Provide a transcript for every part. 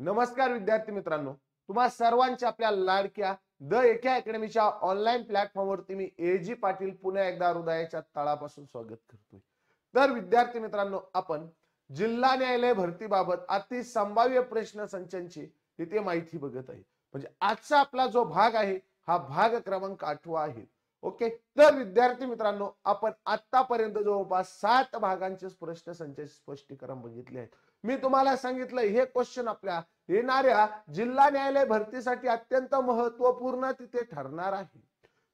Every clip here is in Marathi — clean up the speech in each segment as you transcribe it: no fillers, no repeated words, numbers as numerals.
नमस्कार विद्यार्थी मित्रांनो, तुम्हा सर्वांच्या आपल्या लाडक्या द एके अकॅडमीच्या ऑनलाईन प्लॅटफॉर्मवरती मी एजी पाटील पुन्हा एकदा हृदयाच्या तळापासून स्वागत करतोय। तर विद्यार्थी मित्रांनो, आपण जिल्हा न्यायालय भरतीबाबत अति संभाव्य प्रश्न संचांची इथे माहिती बघत आहे। म्हणजे आजचा आपला जो भाग आहे हा भाग क्रमांक 8 आहे। ओके, तर विद्यार्थी मित्रांनो, आपण आतापर्यंत जवळपास 7 भागांचे प्रश्न संचाचे स्पष्टीकरण बघितले आहेत। मी तुम्हाला सांगितलं हे क्वेश्चन आपल्या येणाऱ्या जिल्हा न्यायालय भरतीसाठी अत्यंत महत्त्वपूर्ण तिथे ठरणार आहे।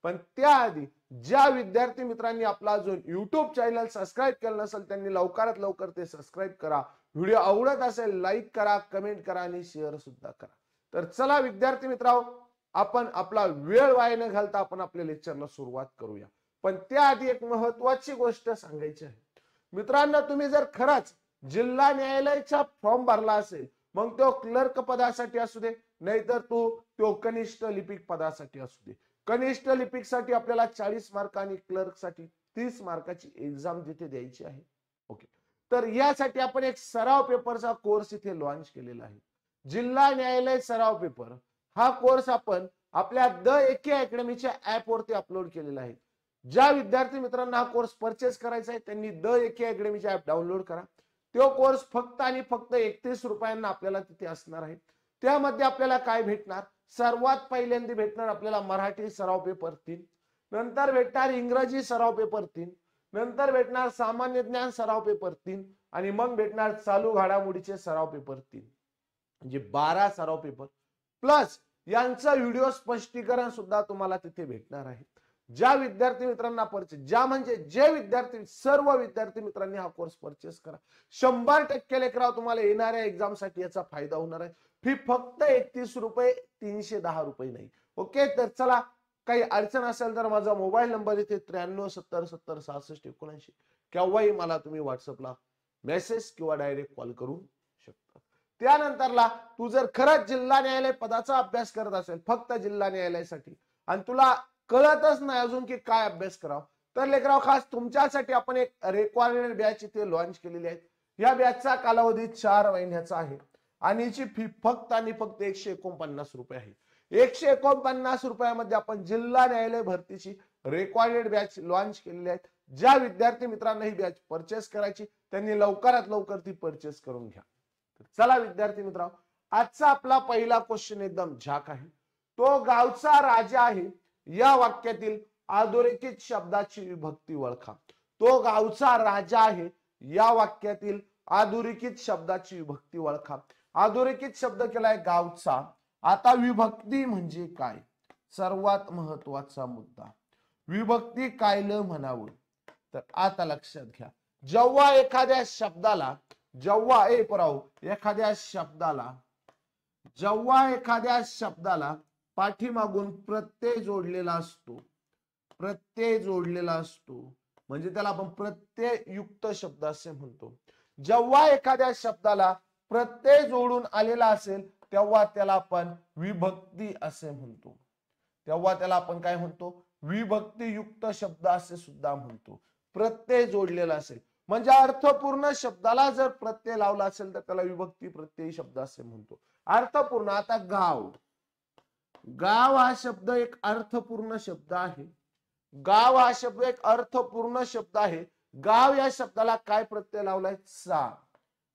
पण त्याआधी ज्या विद्यार्थी मित्रांनी आपला जो YouTube चॅनल सबस्क्राइब केलं नसेल त्यांनी लवकरात लवकर ते सबस्क्राइब करा। व्हिडिओ आवडत असेल लाईक करा, कमेंट करा आणि शेअर सुद्धा करा। तर चला विद्यार्थी मित्रांनो, आपण आपला वेळ वाया न घालता आपण आपल्या लेक्चरला सुरुवात करूया। पण त्याआधी एक महत्त्वाची गोष्ट सांगायची आहे मित्रांनो, तुम्ही जर खरंच जिल्हा न्यायालयाचा फॉर्म भरला असेल, मग तो क्लर्क पदासाठी असू दे, नाहीतर तो कनिष्ठ लिपिक पदासाठी असू दे। कनिष्ठ लिपिक साठी आपल्याला 40 मार्क आणि क्लर्क साठी 30 मार्काची एक्झाम तिथे द्यायची आहे। ओके, तर यासाठी आपण एक सराव पेपरचा कोर्स इथे लॉन्च केलेला आहे, जिल्हा न्यायालय सराव पेपर। हा कोर्स आपण आपल्या द एके अकॅडमीच्या ऍप वरती अपलोड केलेला आहे। ज्या विद्यार्थी मित्रांना हा कोर्स परचेस करायचा आहे त्यांनी द एके अकॅडमीचा ऍप डाउनलोड करा। तो कोर्स फक्त आणि फक्त 31 रुपयांना आपल्याला तिथे असणार आहे। त्यामध्ये आपल्याला काय भेटणार, सर्वात पहिल्यांदा भेटणार आपल्याला मराठी सराव पेपर 3, नंतर भेटणार इंग्रजी सराव पेपर 3, नंतर भेटणार सामान्य ज्ञान सराव पेपर 3 आणि मग भेटणार चालू घडामोडीचे सराव पेपर 3, म्हणजे 12 सराव पेपर प्लस यांचा व्हिडिओ स्पष्टीकरण सुद्धा तुम्हाला तिथे भेटणार आहे। ज्या विद्यार्थी मित्रांना जे विद्यार्थी सर्व विद्यार्थी मित्रांनी हा कोर्स परचेस करा। 100% लेकराव तुम्हाला येणाऱ्या एक्झाम साठी याचा फायदा होणार आहे। फी फक्त 31 रुपये, 310 रुपये नाही। ओके, तर चला, काही अडचण असेल तर माझा मोबाईल नंबर इथे 93 70 70 66 79, केव्हाही मला तुम्ही व्हॉट्सअपला मेसेज किंवा डायरेक्ट कॉल करू शकता। त्यानंतरला तू जर खरंच जिल्हा न्यायालय पदाचा अभ्यास करत असेल फक्त जिल्हा न्यायालयासाठी आणि तुला कळतच नाही अजून की काय अभ्यास करावा, तर लेकराव खास तुमच्यासाठी आपण एक रेकॉर्डेड बॅच इथे लॉन्च केलेली आहे। या बॅचचा कालावधी 4 महिन्याचा आहे आणि याची फी फक्त आणि फक्त 149 रुपये आहे। 149 रुपयामध्ये आपण जिल्हा न्यायालय भरतीची रेकॉर्डेड बॅच लॉन्च केलेली आहे। ज्या विद्यार्थी मित्रांना ही बॅच परचेस करायची त्यांनी लवकरात लवकर ती परचेस करून घ्या। चला विद्यार्थी मित्रांनो, आजचा आपला पहिला क्वेश्चन एकदम झाक आहे। तो गावचा राजा आहे या वाक्यातील अधोरेखित शब्दाची विभक्ती ओळखा। तो गावचा राजा आहे या वाक्यातील अधोरेखित शब्दाची विभक्ती ओळखा। अधोरेखित शब्द केलाय गावचा। आता विभक्ती म्हणजे काय, सर्वात महत्वाचा मुद्दा, विभक्ती कायलं म्हणावं। तर आता लक्षात घ्या, जेव्हा एखाद्या शब्दाला पाठीमागून प्रत्यय जोडलेला असतो, म्हणजे त्याला आपण प्रत्यय युक्त शब्द असे म्हणतो। जेव्हा एखाद्या शब्दाला प्रत्यय जोडून आलेला असेल तेव्हा त्याला आपण विभक्ती असे म्हणतो। तेव्हा त्याला आपण काय म्हणतो, विभक्ती युक्त शब्द असे सुद्धा म्हणतो। प्रत्यय जोडलेला असेल म्हणजे अर्थपूर्ण शब्दाला जर प्रत्यय लावला असेल तर त्याला विभक्ती प्रत्यय शब्द असे म्हणतो। अर्थपूर्ण, आता गाव हा शब्द एक अर्थपूर्ण शब्द आहे। गाव या शब्दाला काय प्रत्यय लावलाय, चा।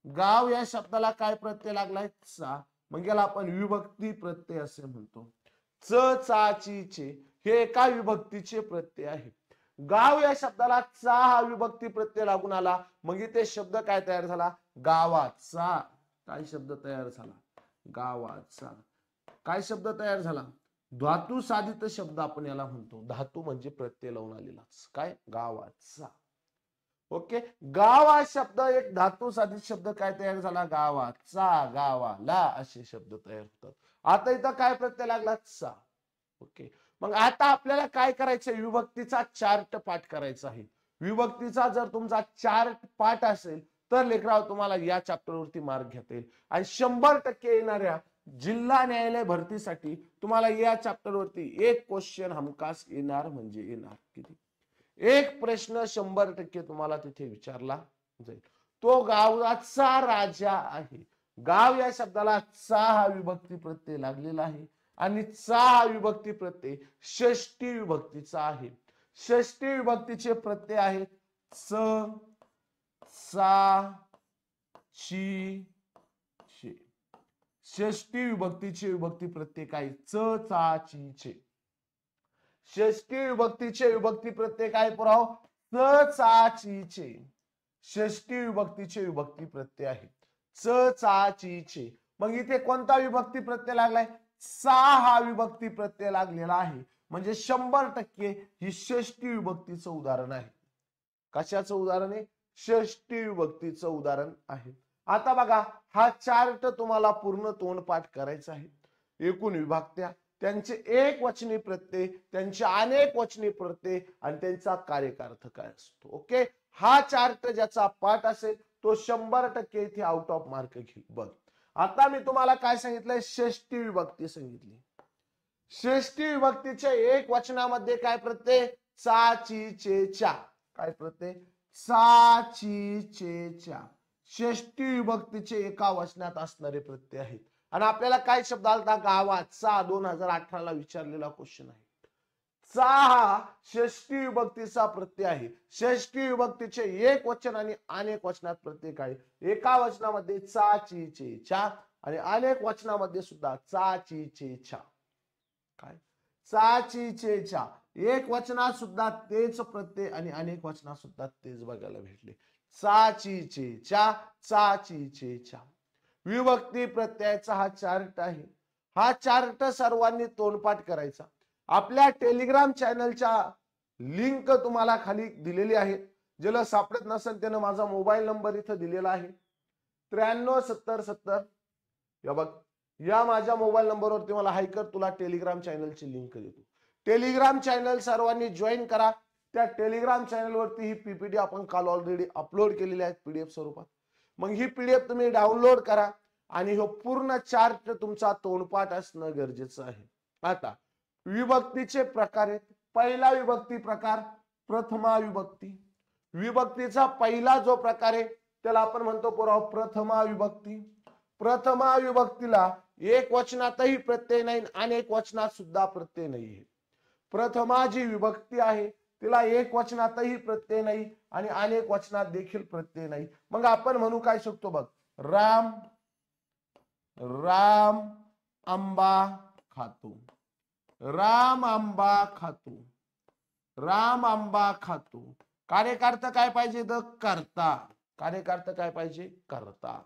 गाव या शब्दाला काय प्रत्यय लागलाय, चा, मग याला आपण विभक्ती प्रत्यय असे म्हणतो। च, चा, ची, चे हे एका विभक्तीचे प्रत्यय आहे। गाव या शब्दाला चा हा विभक्ती प्रत्यय लागून आला, मग इथे शब्द काय तयार झाला, गावाचा। काय शब्द तयार झाला, गावाचा। काय शब्द तयार झाला, धातू साधित शब्द आपण याला म्हणतो। धातू म्हणजे प्रत्यय लावून आलेलाच, काय, गावाचा। ओके, गाव हा शब्द एक धातू साधित शब्द काय तयार झाला, गावाचा, गावाला असे शब्द तयार होतात। आता इथं काय प्रत्यय लागला, चा। ओके, मग आता आपल्याला काय करायचंय, विभक्तीचा चार्ट पाठ करायचा आहे। विभक्तीचा जर तुमचा चार्ट पाठ असेल तर लेकराव तुम्हाला या चॅप्टर वरती मार्क घेता येईल आणि 100% येणाऱ्या जिल्हा न्यायालय भरतीसाठी तुम्हाला या चॅप्टर वरती एक क्वेश्चन हमखास येणार, म्हणजे येणार किती, एक प्रश्न 100% तुम्हाला तिथे विचारला जाईल। तो गावाचा राजा आहे। गाव या शब्दाला चा हा विभक्ती प्रत्यय लागलेला आहे आणि चा हा विभक्ती प्रत्यय षष्टी विभक्तीचा आहे. षष्टी विभक्तीचे प्रत्यय आहेत च, सा, ची, चे. षष्टी विभक्तीचे विभक्ती प्रत्यय काय च, चा, ची, चे. षष्टी विभक्तीचे विभक्ती प्रत्यय काय पुराव च, चा, ची, चे. षष्टी विभक्तीचे विभक्ती प्रत्यय आहेत च, चा, ची, चे. मग इथे कोणता विभक्ती प्रत्यय लागलाय सा हा विभक्ती प्रत्यय लागलेला आहे म्हणजे 100% ही षष्टी विभक्तीचं उदाहरण आहे. कशाचं उदाहरण आहे षष्टी विभक्तीचं उदाहरण आहे. आता बघा हा चार्ट तुम्हाला पूर्ण तोंडपाठ करायचा आहे. एकूण विभक्त्या त्यांचे एक वचनी प्रत्यय त्यांचे अनेक वचनी प्रत्यय आणि त्यांचा कार्यकार्थ काय असतो. ओके हा चार्ट ज्याचा पाठ असेल तो 100% इथे आउट ऑफ मार्क घेईल. बघ आता मी तुम्हाला काय सांगितलंय षष्टी विभक्ती सांगितली. षष्टी विभक्तीचे एक वचनामध्ये काय प्रत्यय चा, ची, चे, च्या. काय प्रत्यय चा, ची, चे, च्या. षष्टी विभक्तीचे एका वचनात असणारे प्रत्यय आहेत. आणि आपल्याला काय शब्द आलता गावात चा 2018 ला विचारलेला क्वेश्चन आहे. चा हा षष्टी विभक्तीचा प्रत्यय आहे. षष्टी विभक्तीचे एक वचन आणि अनेक वचनात प्रत्यय आहे. एका वचनामध्ये चा, ची, चे, च्या आणि अनेक वचनामध्ये सुद्धा चा, ची, चे, च्या. काय चा, ची, चे, च्या. एक वचनात सुद्धा तेच प्रत्यय आणि अनेक वचनात सुद्धा तेच बघायला भेटले. चा, ची, चे, च्या, चा, ची, चे, च्या. विभक्ती प्रत्ययाचा हा चार्ट आहे. हा चार्ट सर्वांनी तोंडपाठ करायचा. आपल्या टेलिग्राम चॅनलच्या लिंक तुम्हाला खाली दिलेली आहे. ज्याला सापडत नसेल त्यानं माझा मोबाईल नंबर इथं दिलेला आहे 937070. या बघ या माझ्या मोबाईल नंबरवरती मला हाय कर तुला टेलिग्राम चॅनलची लिंक देतो. टेलिग्राम चॅनल सर्वांनी जॉईन करा. त्या टेलिग्राम चॅनलवरती ही पीपीटी आपण काल ऑलरेडी अपलोड केलेली आहे पीडीएफ स्वरूपात. मग ही पीडीएफ तुम्ही डाउनलोड करा आणि हो पूर्ण चार्ट तुमचा तोंडपाठ असणं गरजेचं आहे. आता विभक्तीचे प्रकार आहेत. पहिला विभक्ती प्रकार प्रथमा विभक्ती. विभक्तीचा पहिला जो प्रकार आहे त्याला आपण म्हणतो पुराव प्रथमा विभक्ती. प्रथमा विभक्तीला एक वचनातही प्रत्यय नाही अनेक वचनात सुद्धा प्रत्यय नाहीये. प्रथमा जी विभक्ती आहे तिला एक वचनातही प्रत्यय नाही आणि अनेक वचनात देखील प्रत्यय नाही. मग आपण म्हणू काय शकतो बघ राम, राम आंबा खातो. राम आंबा खातो. राम आंबा खातो. कार्यकार्थ काय पाहिजे तर करता. कार्यकार्थ काय पाहिजे करता.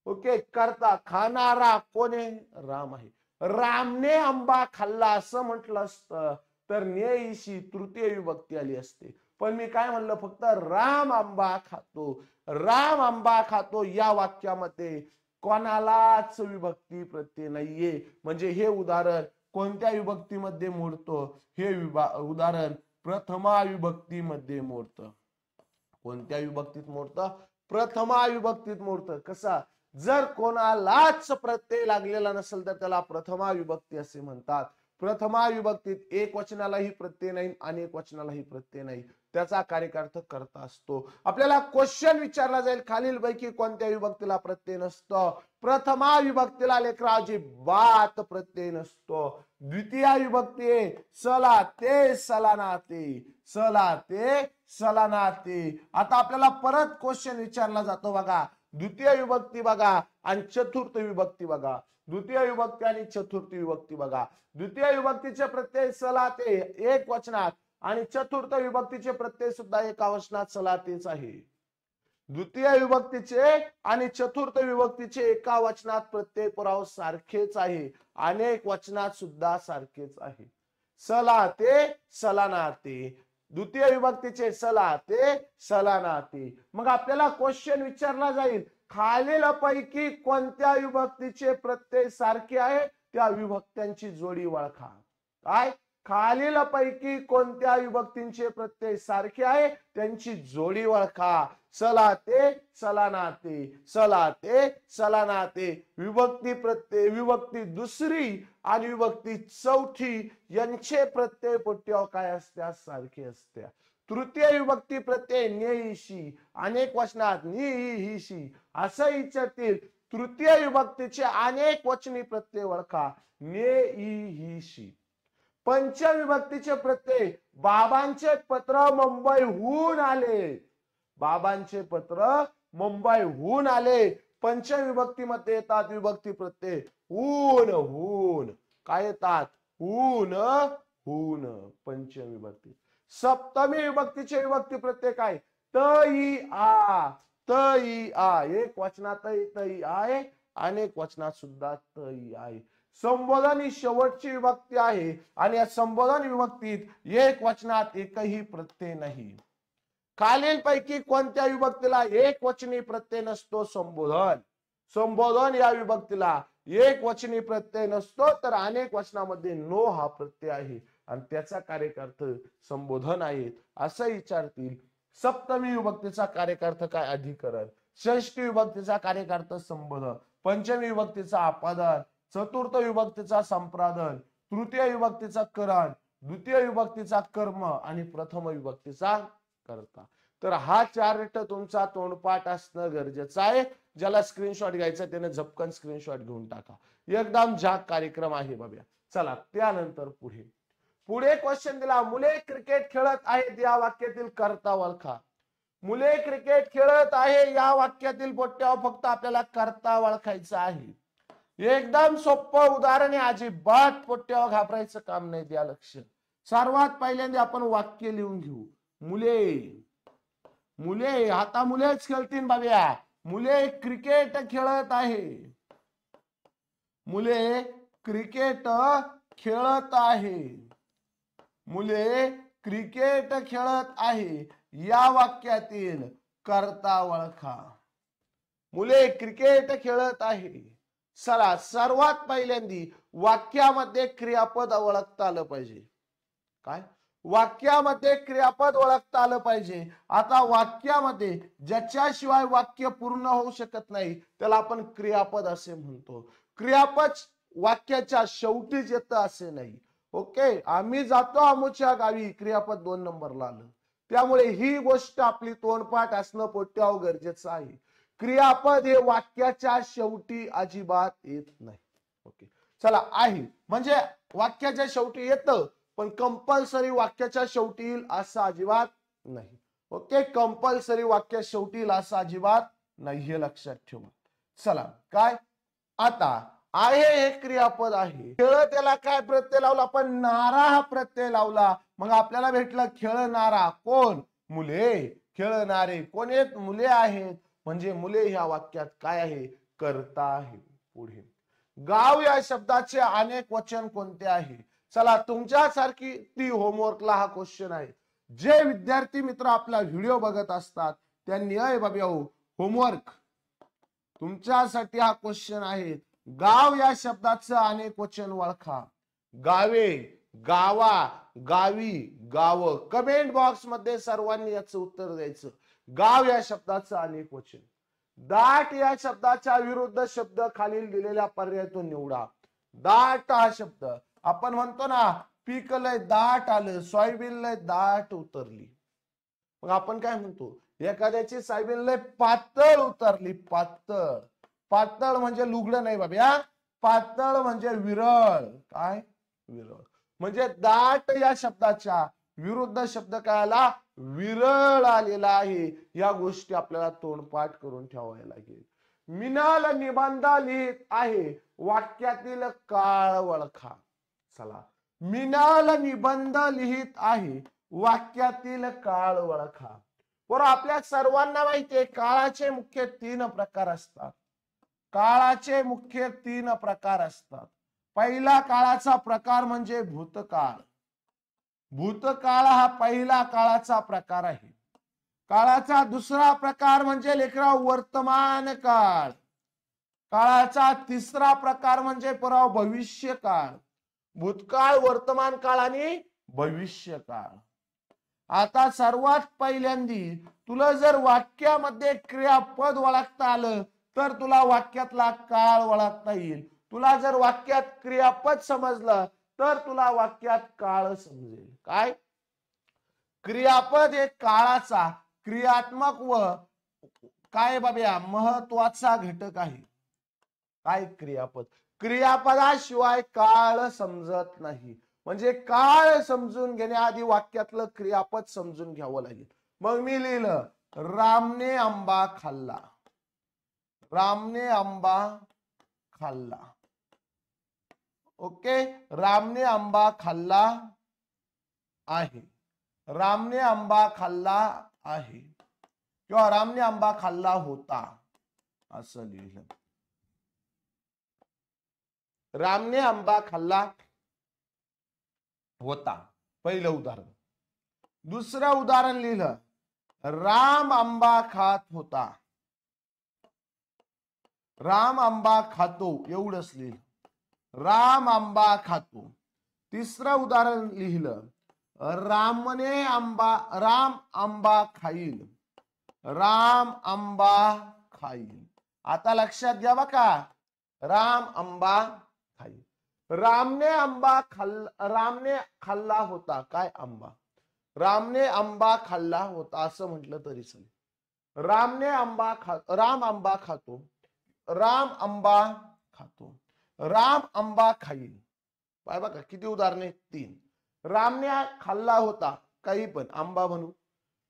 ओके करता. खाणारा कोण आहे राम आहे. रामने आंबा खाल्ला असं म्हटलं असतं तर न्यायशी तृतीय विभक्ती आली असते. पण मी काय म्हणलं फक्त राम आंबा खातो. राम आंबा खातो या वाक्यामध्ये कोणालाच विभक्ती प्रत्यय नाहीये. म्हणजे हे उदाहरण कोणत्या विभक्तीमध्ये मोडतं हे उदाहरण प्रथमा विभक्तीमध्ये मोडतं. कोणत्या विभक्तीत मोडतं प्रथमा विभक्तीत मोडतं. कसा जर कोणालाच प्रत्यय लागलेला नसेल तर त्याला प्रथमा विभक्ती असे म्हणतात. प्रथमा विभक्तीत एक वचनालाही प्रत्यय नाही अनेक वचनालाही प्रत्यय नाही. त्याचा कार्यकार्थ करता असतो. आपल्याला क्वेश्चन विचारला जाईल खालीलपैकी कोणत्या विभक्तीला प्रत्यय नसतो. प्रथमा विभक्तीला लेकरा अजिबात प्रत्यय नसतो. द्वितीय विभक्ती सला ते सलानाते. सला ते सलानाते. आता आपल्याला परत क्वेश्चन विचारला जातो बघा. द्वितीय विभक्ती बघा आणि चतुर्थ विभक्ती बघा. द्वितीय विभक्ती आणि चतुर्थ विभक्ती बघा. द्वितीय विभक्तीचे प्रत्यय सलाते एक वचनात आणि चतुर्थ विभक्तीचे प्रत्यय सुद्धा एका वचनात सलातेच आहे. द्वितीय विभक्तीचे आणि चतुर्थ विभक्तीचे एका वचनात प्रत्यय पुराव सारखेच आहे. अनेक वचनात सुद्धा सारखेच आहे. सलाते सलानाते. द्वितीय विभक्तीचे सलाते सलानाते. मग आपल्याला क्वेश्चन विचारला जाईल खालीलपैकी कोणत्या विभक्तीचे प्रत्यय सारखे आहे त्या विभक्त्यांची जोडी ओळखा. काय खालीलपैकी कोणत्या विभक्तींचे प्रत्यय सारखे आहे त्यांची जोडी ओळखा. सलाते सलानाते. सलाते सलानाते. विभक्ती प्रत्यय विभक्ती दुसरी आणि विभक्ती चौथी यांचे प्रत्यय पट्ट्यावर काय असत्या सारखे असत्या. तृतीय विभक्ती प्रत्यय न्यायशी अनेक वचनात निहिशी असं विचारतील तृतीय विभक्तीचे अनेक वचनी प्रत्यय ओळखा. ने, ई, ही, शी. पंचविभक्तीचे प्रत्यय. बाबांचे पत्र मुंबईहून आले. बाबांचे पत्र मुंबईहून आले. पंचविभक्तीमध्ये येतात विभक्ती प्रत्यय. ऊन, हून. काय येतात? ऊन, हून. पंचविभक्ती. सप्तमी विभक्तीचे विभक्ती प्रत्यय काय? त, ई, आ. त, ई, आ. एक वचनात त, ई आहे. अनेक वचनात सुद्धा त, ई आहे. संबोधन ही शेवटची विभक्ती आहे आणि या संबोधन विभक्तीत एक वचनात एकही प्रत्यय नाही. खालीलपैकी कोणत्या विभक्तीला एक वचनी प्रत्यय नसतो? संबोधन. संबोधन या विभक्तीला एक वचनी प्रत्यय नसतो, तर अनेक वचनामध्ये नो हा प्रत्यय आहे आणि त्याचा कार्यकार्थ संबोधन आहे असं विचारतील. सप्तमी विभक्तीचा कार्यकार्थ काय? अधिकरण. षष्ठी विभक्तीचा कार्यकार्थ संबोधन. पंचमी विभक्तीचा अपादन. चतुर्थ विभक्तीचा संप्रादन. तृतीय विभक्तीचा करण. द्वितीय विभक्तीचा कर्म आणि प्रथम विभक्तीचा कर्ता. तर हा चार्ट तुमचा तोंडपाठ असणं गरजेचं आहे. ज्याला स्क्रीनशॉट घ्यायचा त्याने झपकन स्क्रीनशॉट घेऊन टाका. एकदम झाक कार्यक्रम आहे बाबा. चला त्यानंतर पुढे क्वेश्चन दिला. मुले क्रिकेट खेळत आहेत या वाक्यातील कर्ता ओळखा. मुले क्रिकेट खेळत आहे या वाक्यातील पोट्यावर फक्त आपल्याला कर्ता ओळखायचा आहे. एकदम सोपं उदाहरण आहे. अजिबात पोट्यावर घाबरायचं काम नाही. द्या लक्ष. सर्वात पहिल्यांदा आपण वाक्य लिहून घेऊ. मुले. मुले आता मुलेच खेळतील बाब्या. मुले क्रिकेट खेळत आहे. मुले क्रिकेट खेळत आहे. मुले क्रिकेट खेळत आहे या वाक्यातील कर्ता ओळखा. मुले क्रिकेट खेळत आहे. चला सर्वात पहिल्यांदा वाक्यामध्ये क्रियापद ओळखता आलं पाहिजे. काय? वाक्यामध्ये क्रियापद ओळखता आलं पाहिजे. आता वाक्यामध्ये ज्याच्याशिवाय वाक्य पूर्ण होऊ शकत नाही त्याला आपण क्रियापद असे म्हणतो. क्रियापद वाक्याच्या शेवटीच येतं असे नाही. ओके. आम्ही जातो अमुच्या गावी, क्रियापद 2 नंबरला आलं. त्यामुळे ही गोष्ट आपली तोंडपाठ असणं पोट्यावर गरजेचं आहे. क्रियापद हे वाक्याच्या शेवटी अजिबात येत नाही. ओके. चला आहे म्हणजे वाक्याच्या शेवटी येतं पण कंपल्सरी वाक्याच्या शेवटी येईल असं अजिबात नाही. ओके. कंपल्सरी वाक्या शेवटी येईल असं अजिबात नाही, हे लक्षात ठेवा. चला काय आता आहे हे क्रियापद आहे. खेळ त्याला काय प्रत्यय लावला? आपण नारा हा प्रत्यय लावला. मग आपल्याला भेटलं खेळणारा. कोण? मुले. खेळणारे कोण आहेत? मुले आहेत. म्हणजे मुले ह्या वाक्यात काय आहे? कर्ता आहे. पुढे गाव या शब्दाचे अनेक वचन कोणते आहे? चला तुमच्यासारखी ती होमवर्कला हा क्वेश्चन आहे. जे विद्यार्थी मित्र आपला व्हिडिओ बघत असतात त्यांनी अय बाबा होमवर्क तुमच्यासाठी हा क्वेश्चन आहे. गाव या शब्दाचं अनेक वचन ओळखा. गावे, गावा, गावी, गाव. कमेंट बॉक्स मध्ये सर्वांनी याचं उत्तर द्यायचं. गाव या शब्दाचं अनेक वचन. दाट या शब्दाच्या विरुद्ध शब्द खालील दिलेल्या पर्यायातून निवडा. दाट हा शब्द आपण म्हणतो ना पीक लय दाट आलं, सोयाबीन लय दाट उतरली. मग आपण काय म्हणतो? एखाद्याची सोयाबीन लय पातळ उतरली. पातळ. पातळ म्हणजे लुगडं नाही बाबा. पातळ म्हणजे विरळ. काय? विरळ. म्हणजे दाट या शब्दाच्या विरुद्ध शब्द काय आला? विरळ आलेला आहे. या गोष्टी आपल्याला तोंडपाठ करून ठेवायला लागेल. मिनाल निबंध लिहित आहे वाक्यातील काळ ओळखा. चला मिनाल निबंध लिहित आहे वाक्यातील काळ ओळखा. बरोबर. आपल्या सर्वांना माहिती आहे काळाचे मुख्य 3 प्रकार असतात. काळाचे मुख्य 3 प्रकार असतात. पहिला काळाचा प्रकार म्हणजे भूतकाळ. भूतकाळ हा पहिला काळाचा प्रकार आहे. काळाचा दुसरा प्रकार म्हणजे लेकरा वर्तमान काळ. काळाचा तिसरा प्रकार म्हणजे पुराव भविष्य काळ. भूतकाळ, वर्तमान काळ आणि भविष्य काळ. आता सर्वात पहिल्यांदी तुला जर वाक्यामध्ये क्रियापद ओळखता आलं तर तुला वाक्यातला काळ ओळखता येईल. तुला जर वाक्यात क्रियापद समजलं तर तुला वाक्यात काळ समजेल. काय? क्रियापद हे काळाचा क्रियात्मक व काय बाबा महत्वाचा घटक आहे. काय क्रियापद. क्रियापदाशिवाय काळ समजत नाही. म्हणजे काळ समजून घेण्याआधी वाक्यातलं क्रियापद समजून घ्यावं लागेल. मग मी लिहिलं रामने आंबा खाल्ला. रामने आंबा खाल्ला. ओके, रामने आंबा खाल्ला आहे. रामने आंबा खाल्ला आहे किंवा रामने आंबा खाल्ला होता असं लिहिलं. रामने आंबा खाल्ला होता पहिलं उदाहरण. दुसरं उदाहरण लिहिलं राम आंबा खात होता. राम आंबा खातो एवढंच लिहिलं. राम आंबा खातो. तिसरं उदाहरण लिहिलं राम आंबा खाईल. राम आंबा खाईल. आता लक्षात घ्या बघा, राम आंबा खाईल. रामने खाल्ला होता काय आंबा. रामने आंबा खाल्ला होता असं म्हटलं तरी चालेल. राम आंबा खातो. राम आंबा खातो. राम आंबा खाईल. पाय बघा किती उदाहरणे, 3. रामने खाल्ला होता काही पण आंबा म्हणू.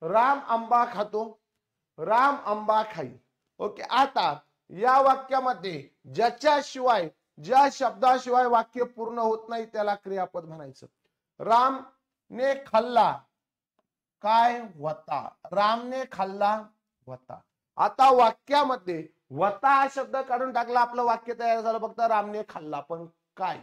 राम आंबा खातो. राम आंबा खाईल. ओके, आता या वाक्यामध्ये ज्या शब्दाशिवाय वाक्य पूर्ण होत नाही त्याला क्रियापद म्हणायचं. रामने खाल्ला काय होता. रामने खाल्ला होता. आता वाक्यामध्ये होता हा शब्द काढून टाकला, आपलं वाक्य तयार झालं. फक्त रामने खाल्ला, पण काय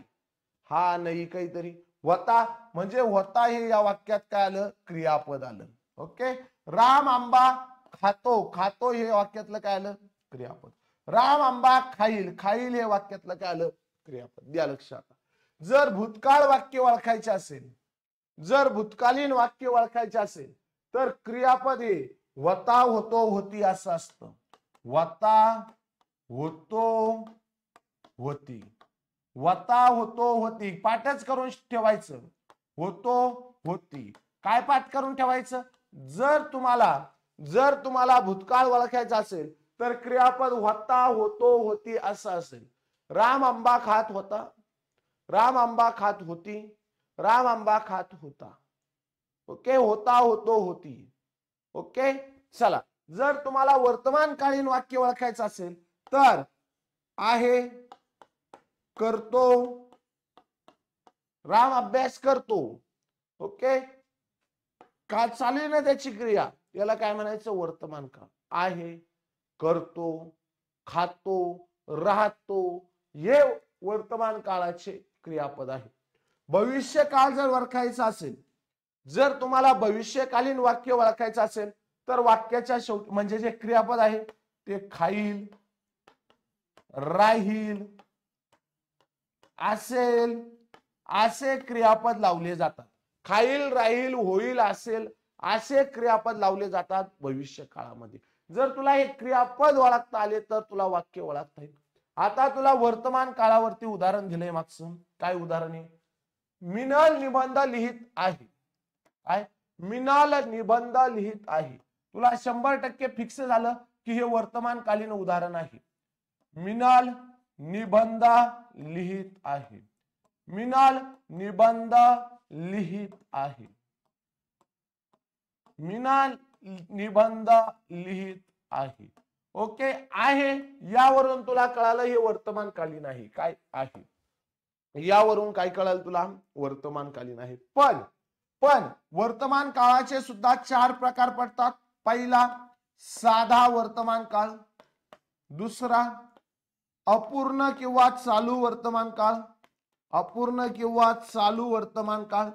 हा नाही काहीतरी होता म्हणजे होता हे या वाक्यात काय आलं, क्रियापद आलं. ओके, राम आंबा खातो. खातो हे वाक्यातलं काय आलं, क्रियापद. राम आंबा खाईल. खाईल हे वाक्यातलं काय आलं, क्रियापद. द्या लक्षात. जर भूतकाळ वाक्य ओळखायचे असेल, जर भूतकालीन वाक्य ओळखायचे असेल तर क्रियापद हे होता, होतो, होती असं असतं. होता, होतो, होती. होता, होतो, होती पाठच करून ठेवायचं. होतो, होती काय पाठ करून ठेवायचं. जर तुम्हाला भूतकाळ ओळखायचा असेल तर क्रियापद होता, होतो, होती असं असेल. राम आंबा खात होता. राम आंबा खात होती. राम आंबा खात होता. ओके, होता, होतो, होती. ओके, चला. जर तुम्हाला वर्तमानकालीन वाक्य ओळखायचं असेल तर आहे, करतो. राम अभ्यास करतो. ओके, का चालू ना त्याची क्रिया, याला काय म्हणायचं, वर्तमान काळ. आहे, करतो, खातो, राहतो हे वर्तमान काळाचे क्रियापद आहे. भविष्य काळ जर ओळखायचा असेल, जर तुम्हाला भविष्यकालीन वाक्य ओळखायचं असेल तर वाक्याच्या शेवटी म्हणजे जे क्रियापद आहे ते खाईल, राहील, असेल असे क्रियापद लावले जातात. खाईल, राहील, होईल, असेल असे क्रियापद लावले जातात भविष्य काळामध्ये. जर तुला हे क्रियापद ओळखता आले तर तुला वाक्य ओळखता येईल. आता तुला वर्तमान काळावरती उदाहरण दिलंय मागचं. काय उदाहरण आहे, मिनल निबंध लिहित आहे. काय, मिनल निबंध लिहित आहे. तुला 100% फिक्स झालं की हे वर्तमानकालीन उदाहरण आहे. मिनल निबंध लिहित आहे. मिनल निबंध लिहित आहे. मिनल निबंध लिहित आहे. ओके, आहे यावरून तुला कळालं हे वर्तमानकालीन आहे. काय आहे यावरून काय कळालं तुला, वर्तमानकालीन आहे. पण वर्तमान काळाचे सुद्धा 4 प्रकार पडतात. पहिला साधा वर्तमान काळ. दुसरा अपूर्ण किंवा चालू वर्तमान काळ. अपूर्ण किंवा चालू वर्तमान काळ.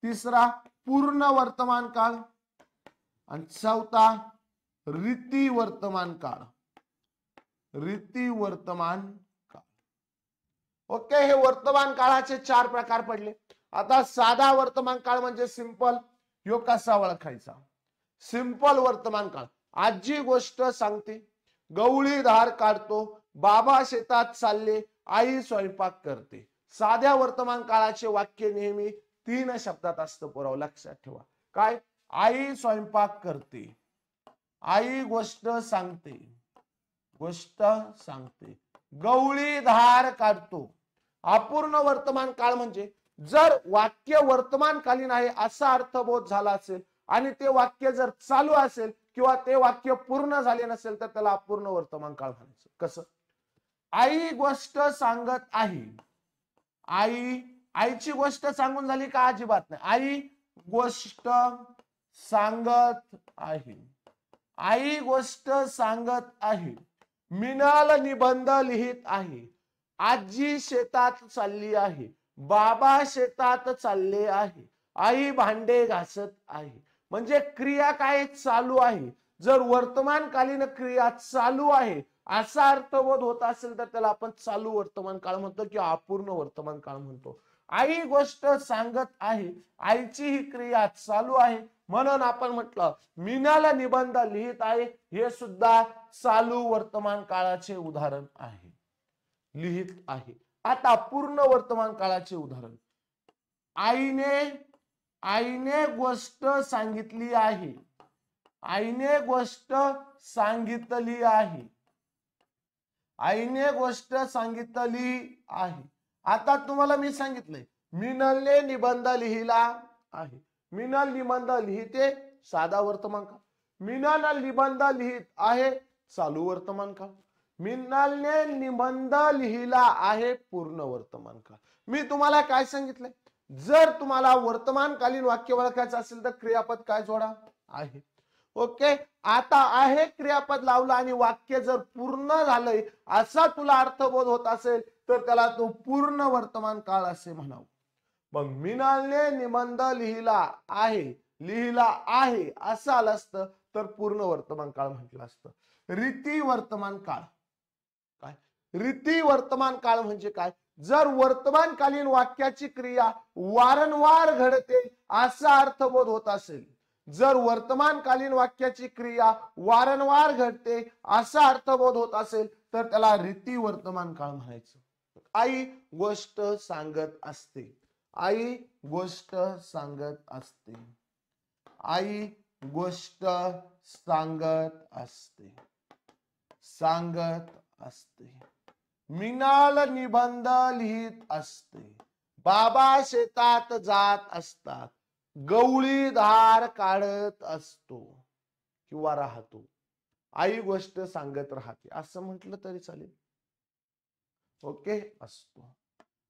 तिसरा पूर्ण वर्तमान काळ. आणि चौथा रीती वर्तमान काळ. रीती वर्तमान काळ. ओके, हे वर्तमान काळाचे 4 प्रकार पडले. आता साधा वर्तमान काळ म्हणजे सिंपल. ह्यो कसा ओळखायचा. सिंपल वर्तमान काळ, आजी गोष्ट सांगते, गवळी धार काढतो, बाबा शेतात चालले, आई स्वयंपाक करते. साध्या वर्तमान काळाचे वाक्य नेहमी 3 शब्दात असतं पुराव. लक्षात ठेवा. काय, आई स्वयंपाक करते, आई गोष्ट सांगते, गोष्ट सांगते, गवळी धार काढतो. अपूर्ण वर्तमान काळ म्हणजे जर वाक्य वर्तमानकालीन आहे असा अर्थबोध झाला असेल आणि ते वाक्य जर चालू असेल किंवा ते वाक्य पूर्ण झाले नसेल तर त्याला अपूर्ण वर्तमान काळ म्हणायचं. कसं? आई गोष्ट सांगत आहे. आईची गोष्ट सांगून झाली का? अजिबात नाही. आई गोष्ट सांगत आहे. आई गोष्ट सांगत आहे. मिनाल निबंध लिहित आहे. आजी शेतात चालली आहे. बाबा शेतात चालले आहे. आई भांडे घासत आहे. म्हणजे क्रिया काय? चालू आहे. जर वर्तमानकालीन क्रिया चालू आहे असा अर्थबोध होत असेल तर त्याला आपण चालू वर्तमान काळ म्हणतो किंवा अपूर्ण वर्तमान काळ म्हणतो. आई गोष्ट सांगत आहे. आईची ही क्रिया चालू आहे म्हणून आपण म्हटलं मीनाला निबंध लिहित आहे. हे सुद्धा चालू वर्तमान काळाचे उदाहरण आहे. लिहित आहे. आता पूर्ण वर्तमान काळाचे उदाहरण. आईने गोष्ट सांगितली आहे. आईने गोष्ट सांगितली आहे. आईने गोष्ट सांगितली आहे. आता तुम्हाला मी सांगितलंय मिनलने निबंध लिहिला आहे. मिनल निबंध लिहिते साधा वर्तमान काळ. मिनल निबंध लिहित आहे चालू वर्तमान काळ. मिनलने निबंध लिहिला आहे पूर्ण वर्तमान काळ. मी तुम्हाला काय सांगितलंय? जर तुम्हाला वर्तमानकालीन वाक्य ओळखायचं असेल तर क्रियापद काय जोडा? आहे. ओके. आता आहे क्रियापद लावलं आणि वाक्य जर पूर्ण झालंय असा तुला अर्थबोध होत असेल तर त्याला तो पूर्ण वर्तमान काळ असे म्हणावं. मग मिनलने निबंध लिहिला आहे असं आलं असतं तर पूर्ण वर्तमान काळ म्हटलं असतं. रीती वर्तमान काळ काय? रीती वर्तमान काळ म्हणजे काय? जर वर्तमानकालीन वाक्याची क्रिया वारंवार घडते असा अर्थबोध होत असेल, जर वर्तमानकालीन वाक्याची क्रिया वारंवार घडते असा अर्थबोध होत असेल तर त्याला रीती वर्तमान काळ म्हणायचं. आई गोष्ट सांगत असते. आई गोष्ट सांगत असते. आई गोष्ट सांगत असते. सांगत असते. मिनाल निबंध लिहित असते. बाबा शेतात जात असतात. गवळी धार काढत असतो किंवा राहतो. आई गोष्ट सांगत राहते असं म्हटलं तरी चालेल. ओके. असतो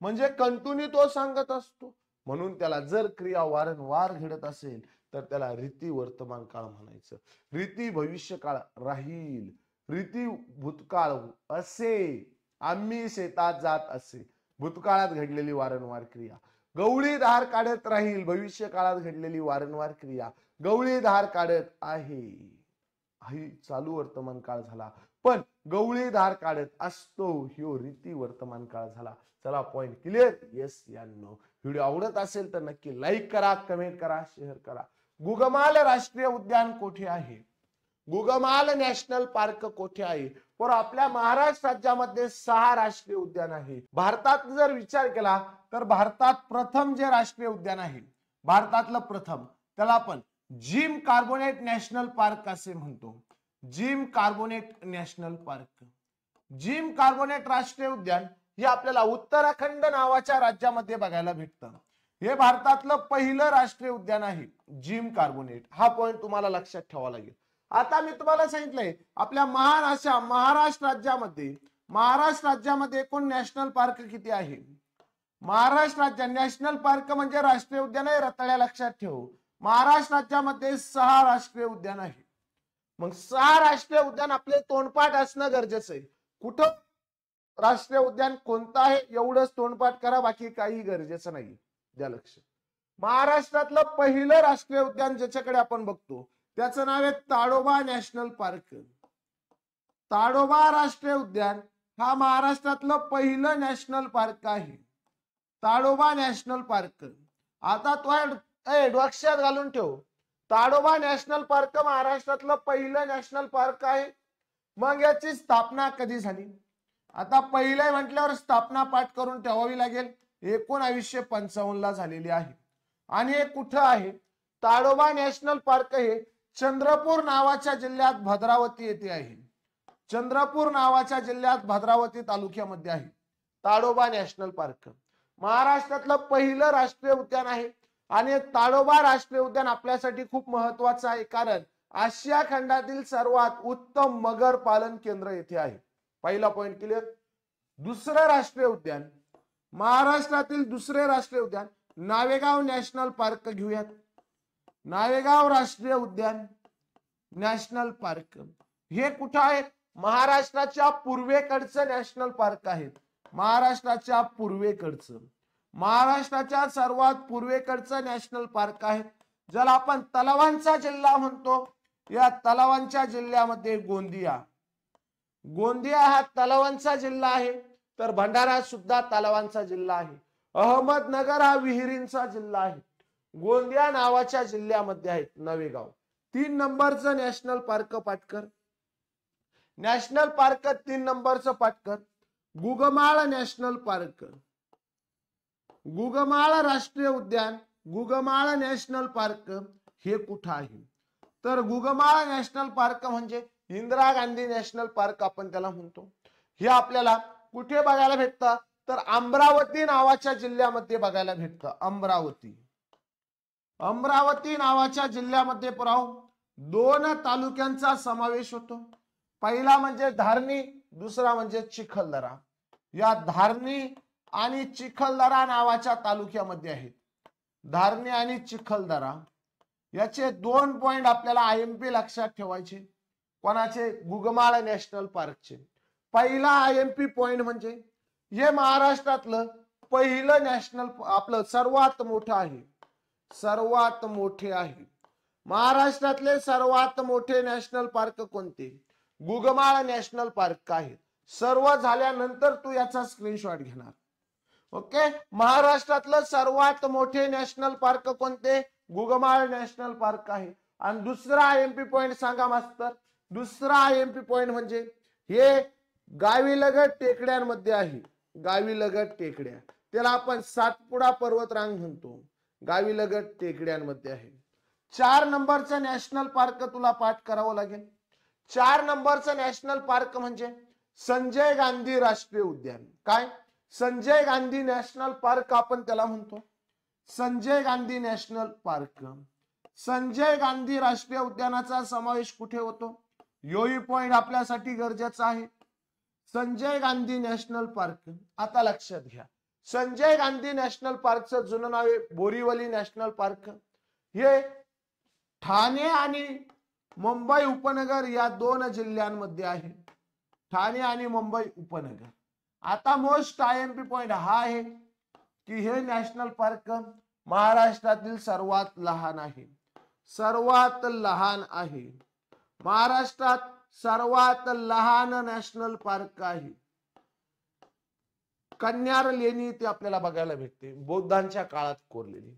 म्हणजे कंटिन्यू तो सांगत असतो म्हणून त्याला जर क्रिया वारंवार घडत असेल तर त्याला रीती वर्तमान काळ म्हणायचं. रीती भविष्यकाळ राहील. रीती भूतकाळ असे. आम्ही शेतात जात असे भूतकाळात घडलेली वारंवार क्रिया. गवळी धार काढत राहील भविष्य काळात घडलेली वारंवार क्रिया. गवळी धार काढत आहे ही चालू वर्तमान काळ झाला. पण गवळी धार काढत असतो ह्यो रीती वर्तमान काळ झाला. चला पॉइंट क्लिअर? येस यांनो. व्हिडिओ आवडत असेल तर नक्की लाईक करा, कमेंट करा, शेअर करा. गुगमाल राष्ट्रीय उद्यान कोठे आहे? गुगमाल नॅशनल पार्क कोठे आहे? पर आपल्या महाराष्ट्र राज्यामध्ये 6 राष्ट्रीय उद्यान आहे. भारतात जर विचार केला तर भारतात प्रथम जे राष्ट्रीय उद्यान आहे भारतातलं प्रथम त्याला आपण जिम कार्बोनेट नॅशनल पार्क असे म्हणतो. Gym carbonate national park. Gym carbonate राष्ट्रीय उद्यान हे आपल्याला उत्तराखंड नावाच्या राज्यामध्ये बघायला भेटतं. हे भारतातलं पहिलं राष्ट्रीय उद्यान आहे जिम कार्बोनेट. हा पॉइंट तुम्हाला लक्षात ठेवावा लागेल. आता मी तुम्हाला सांगितलंय आपल्या महाराष्ट्र राज्यामध्ये एकूण नॅशनल पार्क किती आहे? महाराष्ट्र राज्य नॅशनल पार्क म्हणजे राष्ट्रीय उद्यान आहे. रताळ्या लक्षात ठेव. महाराष्ट्र राज्यामध्ये 6 राष्ट्रीय उद्यान आहे. मग 6 राष्ट्रीय उद्यान आपले तोंडपाठ असणं गरजेचं आहे. कुठं राष्ट्रीय उद्यान कोणतं आहे एवढंच तोंडपाठ करा, बाकी काही गरजेचं नाही. द्या लक्ष. महाराष्ट्रातलं पहिलं राष्ट्रीय उद्यान ज्याच्याकडे आपण बघतो त्याचं नाव आहे ताडोबा नॅशनल पार्क. ताडोबा राष्ट्रीय उद्यान हा महाराष्ट्रातलं पहिलं नॅशनल पार्क आहे. Tadoba national park. आता तो लक्षात घालून ठेव. ताडोबा नॅशनल पार्क महाराष्ट्रातलं पहिलं नॅशनल पार्क आहे. मग याची स्थापना कधी झाली? आता पहिले म्हटल्यावर स्थापना पाठ करून ठेवावी लागेल. 1955 ला झालेली आहे. आणि हे कुठं आहे? ताडोबा नॅशनल पार्क हे चंद्रपूर नावाच्या जिल्ह्यात भद्रावती येथे आहे. चंद्रपूर नावाच्या जिल्ह्यात भद्रावती तालुक्यामध्ये आहे ताडोबा नॅशनल पार्क. महाराष्ट्रातलं पहिलं राष्ट्रीय उद्यान आहे आणि ताडोबा राष्ट्रीय उद्यान आपल्यासाठी खूप महत्वाचं आहे, कारण आशिया खंडातील सर्वात उत्तम मगर पालन केंद्र येथे आहे. पहिला पॉइंट क्लिअर. दुसरं राष्ट्रीय उद्यान, महाराष्ट्रातील दुसरे राष्ट्रीय उद्यान नावेगाव नॅशनल पार्क घेऊयात. नावेगाव राष्ट्रीय उद्यान नॅशनल पार्क हे कुठं आहे? महाराष्ट्राच्या पूर्वेकडचं नॅशनल पार्क आहे. महाराष्ट्राच्या पूर्वेकडचं, महाराष्ट्राच्या सर्वात पूर्वेकडचं नॅशनल पार्क आहे, ज्याला आपण तलावांचा जिल्हा म्हणतो. या तलावांच्या जिल्ह्यामध्ये गोंदिया, गोंदिया हा तलावांचा जिल्हा आहे, तर भंडारा सुद्धा तलावांचा जिल्हा आहे. अहमदनगर हा विहिरींचा जिल्हा आहे. गोंदिया नावाच्या जिल्ह्यामध्ये आहेत नवेगाव. 3 नंबरचं national park Patkar. National park 3 नंबरचं पाटकर. गुगमाळ नॅशनल पार्क, गुगमाळ राष्ट्रीय उद्यान, गुगमाळ नॅशनल पार्क हे कुठं आहे? तर गुगमाळ नॅशनल पार्क म्हणजे इंदिरा गांधी नॅशनल पार्क आपण त्याला म्हणतो. हे आपल्याला कुठे बघायला भेटतं? तर अमरावती नावाच्या जिल्ह्यामध्ये बघायला भेटतं. अमरावती, अमरावती नावाच्या जिल्ह्यामध्ये पुराव 2 तालुक्यांचा समावेश होतो. पहिला म्हणजे धारणी, दुसरा म्हणजे चिखलदरा. या धारणी आणि चिखलदरा नावाच्या तालुक्यामध्ये आहेत. धारणी आणि चिखलदरा याचे 2 पॉइंट आपल्याला आयएमपी लक्षात ठेवायचे. कोणाचे? गुगमाळ नॅशनल पार्कचे. पहिला आयएमपी पॉइंट म्हणजे हे महाराष्ट्रातलं पहिलं नॅशनल, आपलं सर्वात मोठं आहे, सर्वात मोठे आहे. महाराष्ट्रातले सर्वात मोठे नॅशनल पार्क कोणते? गुगमाळ नॅशनल पार्क आहे. सर्व झाल्यानंतर तू याचा स्क्रीनशॉट घेणार. ओके. महाराष्ट्रातलं सर्वात मोठे नॅशनल पार्क कोणते? गुगमाळ नॅशनल पार्क आहे. आणि दुसरा आयएमपी पॉइंट सांगा मास्तर. दुसरा आयएमपी पॉइंट म्हणजे हे गावीलगत टेकड्यांमध्ये आहे. गावीलगत टेकड्या, त्याला आपण सातपुडा पर्वतरांग म्हणतो. गावीलगत टेकड्यांमध्ये आहे. 4 नंबरचं नॅशनल पार्क तुला पाठ करावं लागेल. 4 नंबरचं नॅशनल पार्क म्हणजे संजय गांधी राष्ट्रीय उद्यान. काय? संजय गांधी नॅशनल पार्क आपण त्याला म्हणतो. Sanjay Gandhi national park. संजय गांधी राष्ट्रीय उद्यानाचा समावेश कुठे होतो? योही पॉइंट आपल्यासाठी गरजेचा आहे. Sanjay Gandhi national park. आता लक्षात घ्या, संजय गांधी नॅशनल पार्कचं जुनं नाव आहे बोरीवली नॅशनल पार्क. हे ठाणे आणि मुंबई उपनगर या 2 जिल्ह्यांमध्ये आहे. ठाणे आणि मुंबई उपनगर. आता मोस्ट आयएमपी पॉइंट हा आहे की हे नॅशनल पार्क महाराष्ट्रातील सर्वात लहान आहे. सर्वात लहान आहे. महाराष्ट्रात सर्वात लहान नॅशनल पार्क आहे. कन्यार लेणी ते आपल्याला बघायला भेटते, बौद्धांच्या काळात कोरलेली.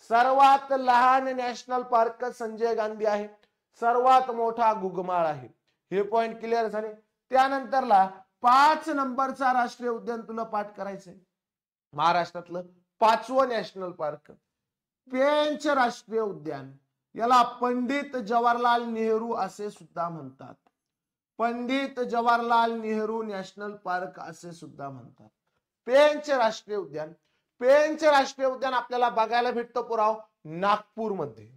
सर्वात लहान नॅशनल पार्क संजय गांधी आहे. सर्वात मोठा गुगमाळ आहे. हे पॉइंट क्लिअर झाले. त्यानंतरला 5 नंबरचा राष्ट्रीय उद्यान तुला पाठ करायचंय. महाराष्ट्रातलं 5वं नॅशनल पार्क पेंच राष्ट्रीय उद्यान. याला पंडित जवाहरलाल नेहरू असे सुद्धा म्हणतात. पंडित जवाहरलाल नेहरू नॅशनल पार्क असे सुद्धा म्हणतात. पेंच राष्ट्रीय उद्यान. पेंच राष्ट्रीय उद्यान आपल्याला बघायला भेटतं पुराव नागपूर मध्ये.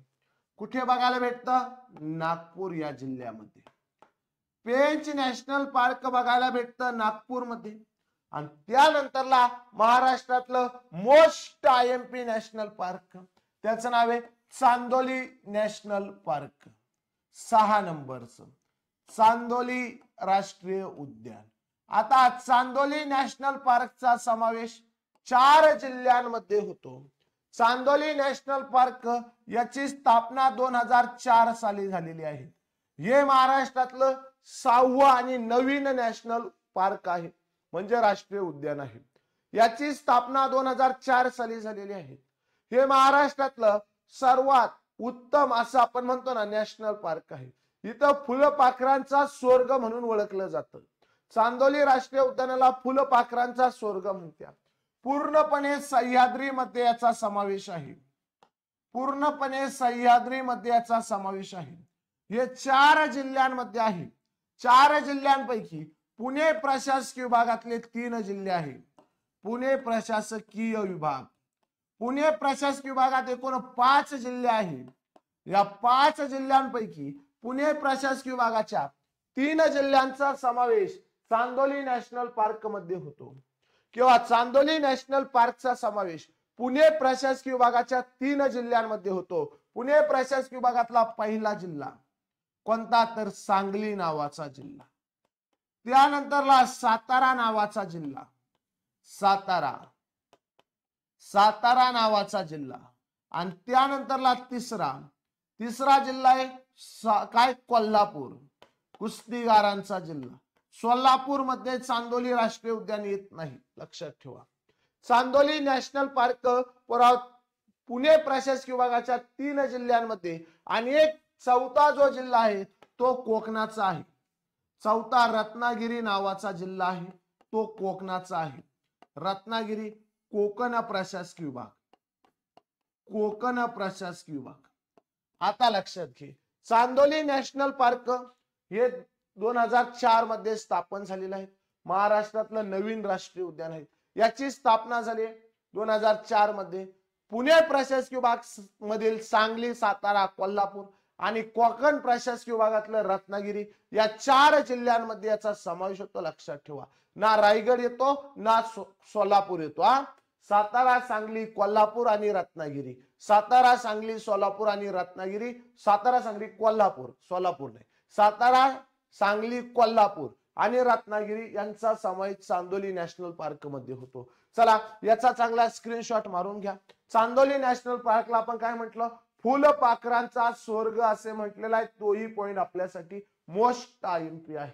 कुठे बघायला भेटतं? नागपूर या जिल्ह्यामध्ये. पेंच नॅशनल पार्क बघायला भेटतं नागपूर मध्ये. आणि त्यानंतरला महाराष्ट्रातलं मोस्ट आयएमपी नॅशनल पार्क, त्याचं नाव आहे चांदोली नॅशनल पार्क. 6 नंबरचं चांदोली राष्ट्रीय उद्यान. आता चांदोली नॅशनल पार्कचा समावेश 4 जिल्ह्यांमध्ये होतो. चांदोली नॅशनल पार्क याची स्थापना 2004 साली झालेली आहे. हे महाराष्ट्रातलं 6वं आणि नवीन नॅशनल पार्क आहे, म्हणजे राष्ट्रीय उद्यान आहे. याची स्थापना 2004 साली झालेली आहे. हे महाराष्ट्रातलं सर्वात उत्तम असं आपण म्हणतो ना नॅशनल पार्क आहे. इथं फुलपाखरांचा स्वर्ग म्हणून ओळखलं जातं. चांदोली राष्ट्रीय उद्यानाला फुलपाखरांचा स्वर्ग म्हणतात. पूर्णपणे सह्याद्रीमध्ये याचा समावेश आहे. पूर्णपणे सह्याद्रीमध्ये याचा समावेश आहे. हे 4 जिल्ह्यांमध्ये आहे. 4 जिल्ह्यांपैकी पुणे प्रशासकीय विभागातले 3 जिल्हे आहेत. पुणे प्रशासकीय विभाग, पुणे प्रशासकीय विभागात एकूण 5 जिल्हे आहेत. या 5 जिल्ह्यांपैकी पुणे प्रशासकीय विभागाच्या 3 जिल्ह्यांचा समावेश चांदोली नॅशनल पार्क मध्ये होतो किंवा चांदोली नॅशनल पार्कचा समावेश पुणे प्रशासकीय विभागाच्या 3 जिल्ह्यांमध्ये होतो. पुणे प्रशासकीय विभागातला पहिला जिल्हा कोणता, तर सांगली नावाचा जिल्हा. त्यानंतरला सातारा नावाचा जिल्हा, सातारा नावाचा जिल्हा. आणि त्यानंतरला तिसरा जिल्हा आहे काय, कोल्हापूर, कुस्तीगारांचा जिल्हा. सोलापूर मध्ये चांदोली राष्ट्रीय उद्यान येत नाही, लक्षात ठेवा. चांदोली नॅशनल पार्क पुणे प्रशासकीय विभागाच्या 3 जिल्ह्यांमध्ये आणि एक चौथा जो जिल्हा आहे तो कोकणाचा आहे. चौथा रत्नागिरी नावाचा जिल्हा आहे, तो कोकणाचा आहे. रत्नागिरी, कोकण प्रशासकीय विभाग, कोकण प्रशासकीय विभाग. आता लक्षात घे, चांदोली नॅशनल पार्क हे 2004 मध्ये स्थापन झालेलं आहे. महाराष्ट्रातलं नवीन राष्ट्रीय उद्यान आहे. याची स्थापना झाली 2004 मध्ये. पुणे प्रशासकीय विभाग मधील सांगली, सातारा, कोल्हापूर आणि कोकण प्रशासकीय विभागातलं रत्नागिरी या 4 जिल्ह्यांमध्ये याचा समावेश होतो, लक्षात ठेवा. ना रायगड येतो ना सोलापूर येतो. सातारा, सांगली, कोल्हापूर आणि रत्नागिरी. सातारा, सांगली, सोलापूर आणि रत्नागिरी. सातारा, सांगली, कोल्हापूर, सोलापूर नाही, सातारा, सांगली, कोल्हापूर आणि रत्नागिरी यांचा समावेश चांदोली नॅशनल पार्क मध्ये होतो. चला याचा चांगला स्क्रीनशॉट मारून घ्या. चांदोली नॅशनल पार्कला आपण काय म्हटलं, फुलपाखरांचा स्वर्ग असे म्हटलेला आहे. तोही पॉइंट आपल्यासाठी मोस्ट आयएमपी आहे,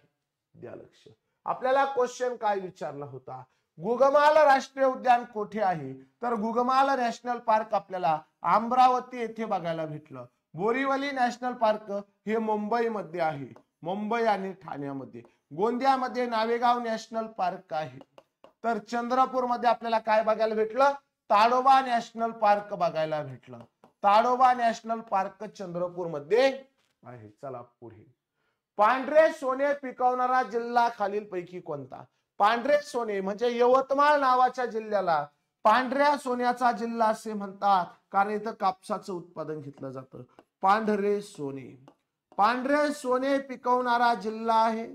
द्या लक्ष. आपल्याला क्वेश्चन काय विचारला होता, गुगमाल राष्ट्रीय उद्यान कुठे आहे, तर गुगमाल नॅशनल पार्क आपल्याला अमरावती येथे बघायला भेटलं. बोरीवली नॅशनल पार्क हे मुंबईमध्ये आहे, मुंबई आणि ठाण्यामध्ये. गोंदियामध्ये नावेगाव नॅशनल पार्क आहे. तर चंद्रपूर मध्ये आपल्याला काय बघायला भेटलं, ताडोबा नॅशनल पार्क बघायला भेटलं. ताडोबा नॅशनल पार्क चंद्रपूर मध्ये आहे. चला पुढे, पांढरे सोने पिकवणारा जिल्हा खालील पैकी कोणता. पांढरे सोने म्हणजे यवतमाळ नावाच्या जिल्ह्याला पांढऱ्या सोन्याचा जिल्हा असे म्हणतात, कारण इथं कापसाचं उत्पादन घेतलं जातं. पांढरे सोने, पांढरे सोने पिकवणारा जिल्हा आहे.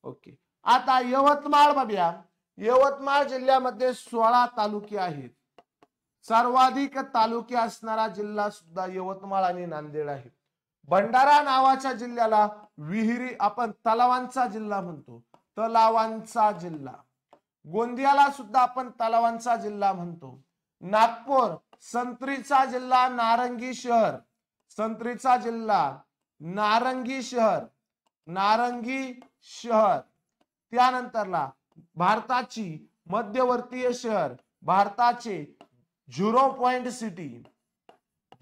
ओके. आता यवतमाळ बघूया. यवतमाळ जिल्ह्यामध्ये 16 तालुके आहेत. सर्वाधिक तालुके असणारा जिल्हा सुद्धा यवतमाळ आणि नांदेड आहे. भंडारा नावाच्या जिल्ह्याला विहिरी, आपण तलावांचा जिल्हा म्हणतो, तलावांचा जिल्हा. गोंदियाला सुद्धा आपण तलावांचा जिल्हा म्हणतो. नागपूर संत्रीचा जिल्हा, नारंगी शहर, संत्रीचा जिल्हा, नारंगी शहर, नारंगी शहर. त्यानंतरला भारताची मध्यवर्तीय शहर, भारताचे 0 पॉइंट सिटी,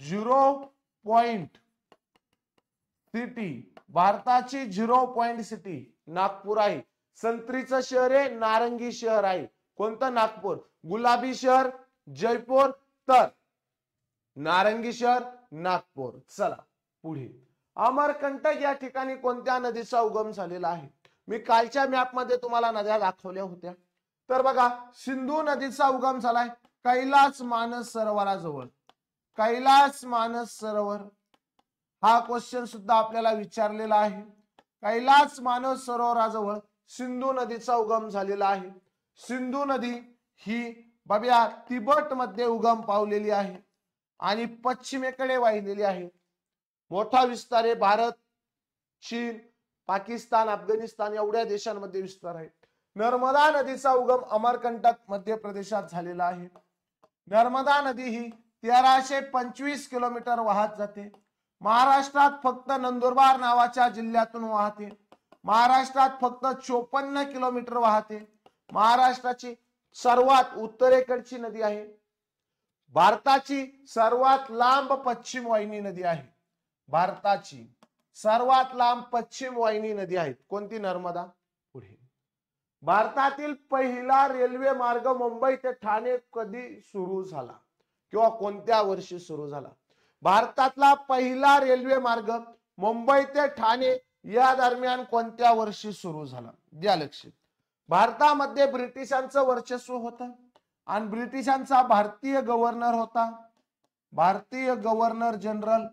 0 पॉइंट सिटी, भारताची 0 पॉइंट सिटी नागपूर आहे. संत्रीचं शहर आहे, नारंगी शहर आहे. कोणतं, नागपूर. गुलाबी शहर जयपूर, तर नारंगी शहर नागपूर. चला पुढे, अमरकंटक या ठिकाणी कोणत्या नदीचा उगम झालेला आहे. मी कालच्या मॅप मध्ये तुम्हाला नद्या दाखवल्या होत्या. तर बघा, सिंधू नदीचा उगम झालाय कैलास मानस सरोवराजवळ. कैलास मानस सरोवर हा क्वेश्चन सुद्धा आपल्याला विचारलेला आहे. कैलास मानस सरोवराजवळ सिंधू नदीचा उगम झालेला आहे. सिंधू नदी ही बघा तिबेट मध्ये उगम पावलेली आहे आणि पश्चिमेकडे वाहिलेली आहे. मोठा विस्तार आहे. भारत, चीन, पाकिस्तान, अफगाणिस्तान एवढ्या देशांमध्ये विस्तार आहे. नर्मदा नदीचा उगम अमरकंटक मध्य प्रदेशात झालेला आहे. नर्मदा नदी ही 1325 किलोमीटर वाहत जाते. महाराष्ट्रात फक्त नंदुरबार नावाच्या जिल्ह्यातून वाहते. महाराष्ट्रात फक्त 54 किलोमीटर वाहते. महाराष्ट्राची सर्वात उत्तरेकडची नदी आहे. भारताची सर्वात लांब पश्चिम वाहिनी नदी आहे. भारताची सर्वात लांब पश्चिम वाहिनी नदी आहे कोणती, नर्मदा. पुढे, भारतातील पहिला रेल्वे मार्ग मुंबई ते ठाणे कधी सुरू झाला किंवा कोणत्या वर्षी सुरू झाला. भारतातला पहिला रेल्वे मार्ग मुंबई ते ठाणे या दरम्यान कोणत्या वर्षी सुरू झाला? द्या लक्ष. भारतामध्ये ब्रिटिशांचं वर्चस्व होतं आणि ब्रिटिशांचा भारतीय गव्हर्नर होता, भारतीय गव्हर्नर जनरल.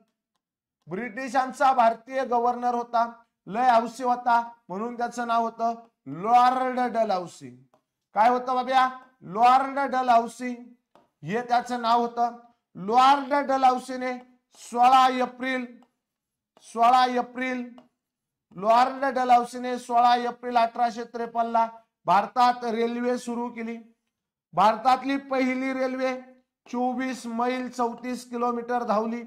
ब्रिटिशांचा भारतीय गव्हर्नर होता, लय हौसी होता, म्हणून त्याचं नाव होतं लॉर्ड डलहौसी. काय होतं बाब्या? लॉर्ड डलहौसी हे त्याचं नाव होतं. लॉर्ड डलहौसीने 16 एप्रिल लॉर्ड डलहौसीने 16 एप्रिल 1853 ला भारतात रेल्वे सुरू केली. भारतातली पहिली रेल्वे 24 मैल 34 किलोमीटर धावली.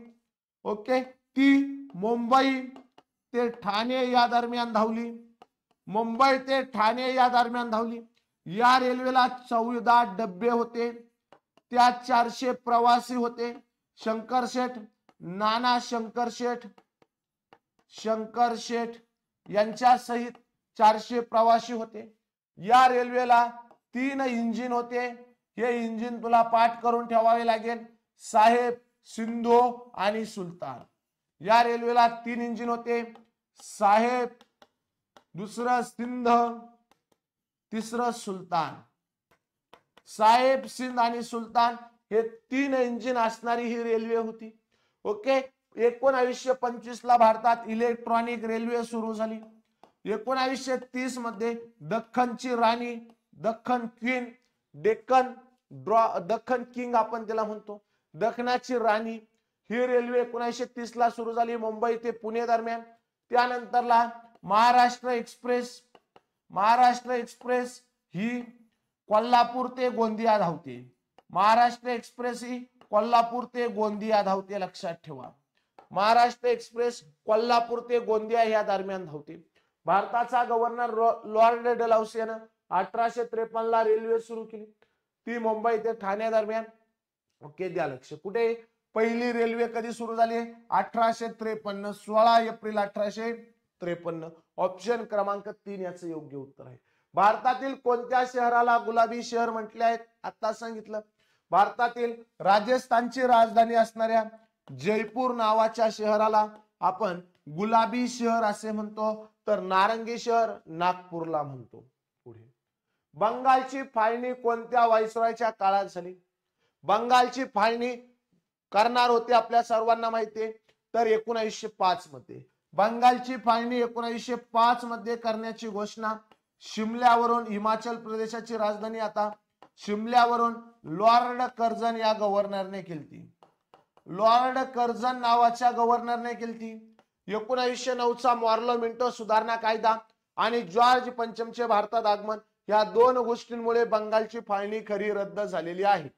ओके, ती मुंबई ते ठाणे या दरम्यान धावली. मुंबई ते ठाणे या दरम्यान धावली. या रेल्वेला 14 डबे होते, त्यात 400 प्रवासी होते. नाना शंकर शेठ यांच्या सहित 400 प्रवासी होते. या रेल्वेला 3 इंजिन होते. हे इंजिन तुला पाठ करून ठेवावे लागेल. साहेब, सिंधू आणि सुलतान. या रेल्वेला 3 इंजिन होते. साहेब, दुसरं सिंध, तिसरं सुलतान. साहेब, सिंध आणि सुलतान हे 3 इंजिन असणारी ही रेल्वे होती. ओके, 1925 ला भारतात इलेक्ट्रॉनिक रेल्वे सुरू झाली. 1930 मध्ये दख्खनची राणी, दख्खन किंग आपण त्याला म्हणतो, दख्खनाची राणी ही रेल्वे 1930 ला सुरू झाली मुंबई ते पुणे दरम्यान. त्यानंतरला महाराष्ट्र एक्सप्रेस ही कोल्हापूर ते गोंदिया धावते. महाराष्ट्र एक्सप्रेस ही कोल्हापूर ते गोंदिया धावते, लक्षात ठेवा. महाराष्ट्र एक्सप्रेस कोल्हापूर ते गोंदिया या दरम्यान धावते. भारताचा गव्हर्नर लॉर्ड डलहौसी यानं 1853 ला रेल्वे सुरू केली, ती मुंबई ते ठाणे दरम्यान. ओके, द्या लक्ष. कुठे पहिली रेल्वे कधी सुरू झाली? 1853, 16 एप्रिल 1853. ऑप्शन क्रमांक 3 याचं योग्य उत्तर आहे. भारतातील कोणत्या शहराला गुलाबी शहर म्हटले आहेत? आता सांगितलं. भारतातील राजस्थानची राजधानी असणाऱ्या जयपूर नावाच्या शहराला आपण गुलाबी शहर असे म्हणतो, तर नारंगी शहर नागपूरला म्हणतो. पुढे, बंगालची फाळणी कोणत्या व्हाईसरॉयच्या काळात झाली? बंगालची फाळणी करणार होते आपल्या सर्वांना माहितीये, तर 1905 मध्ये. बंगालची फाळणी 1905 मध्ये करण्याची घोषणा शिमल्यावरून, हिमाचल प्रदेशाची राजधानी आता शिमल्यावरून लॉर्ड कर्झन या गव्हर्नरने केली. लॉर्ड कर्झन नावाच्या गव्हर्नरने केली. 1909 चा मॉर्लो मिंटो सुधारणा कायदा आणि जॉर्ज पंचमचे भारतात आगमन या 2 गोष्टींमुळे बंगालची फाळणी खरी रद्द झालेली आहे.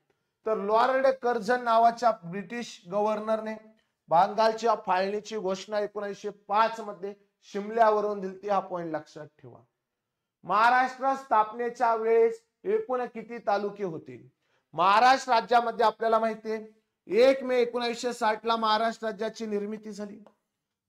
तर लॉर्ड कर्झन नावाच्या ब्रिटिश गव्हर्नरने बंगालच्या फाळणीची घोषणा 1905 मध्ये शिमल्यावरून दिली. हा पॉइंट लक्षात ठेवा. महाराष्ट्र स्थापनेच्या वेळेस एकूण किती तालुके होते? महाराष्ट्र राज्यामध्ये आपल्याला माहितीये 1 मे 1960 ला महाराष्ट्र राज्याची निर्मिती झाली.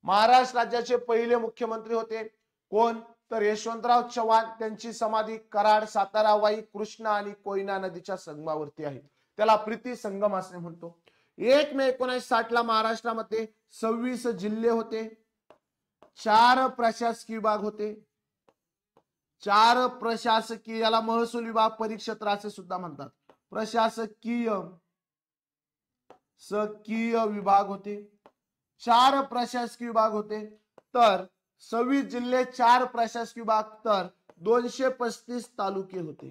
महाराष्ट्र राज्याचे पहिले मुख्यमंत्री होते कोण? तर यशवंतराव चव्हाण. त्यांची समाधी कराड, सातारा, वाई, कृष्णा आणि कोयना नदीच्या संगमावरती आहे. त्याला प्रीती संगम असे म्हणतो. 1 मे 1960 ला महाराष्ट्रामध्ये 26 जिल्हे होते, 4 प्रशासकीय विभाग होते. 4 प्रशासकीय, याला महसूल विभाग, परिक्षेत्र असे सुद्धा म्हणतात. प्रशासकीय विभाग होते, 4 प्रशासकीय विभाग होते. तर 26 जिल्हे, 4 प्रशासकीय विभाग, तर 235 तालुके होते.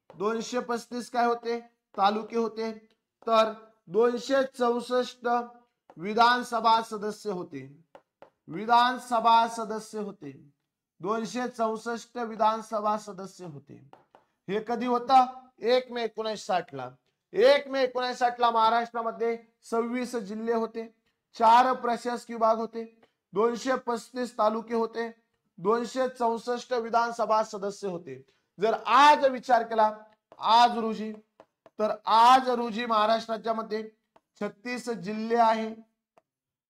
235 काय होते? तालुके होते. तर 264 विधानसभा सदस्य होते. 264 विधानसभा सदस्य होते. हे कधी होता? 1 मे 1960 ला. 1 मे 1960 ला महाराष्ट्रामध्ये 26 जिल्हे होते, 4 प्रशासकीय विभाग होते, 235 तालुके होते, 264 विधानसभा सदस्य होते. जर आज विचार केला आज रोजी, तर आज रोजी महाराष्ट्र राज्यामध्ये 36 जिल्हे आहे.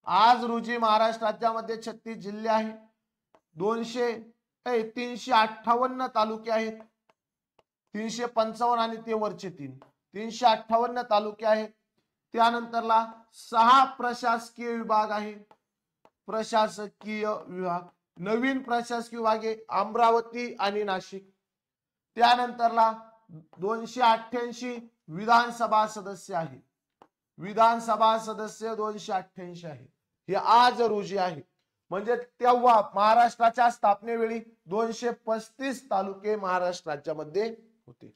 आज रोजी महाराष्ट्र राज्यामध्ये 36 जिल्हे आहे, 358 तालुके आहेत. 355 आणि ते वरचे 358 तालुके आहेत. त्यानंतरला 6 प्रशासकीय विभाग आहे. प्रशासकीय विभाग नवीन प्रशासकीय विभागे अमरावती आणि नाशिक. त्यानंतरला 288 विधानसभा सदस्य आहे. विधानसभा सदस्य 288 आहे. हे आज रोजी आहे. म्हणजे तेव्हा महाराष्ट्राच्या स्थापनेवेळी 235 तालुके महाराष्ट्र राज्यामध्ये होते.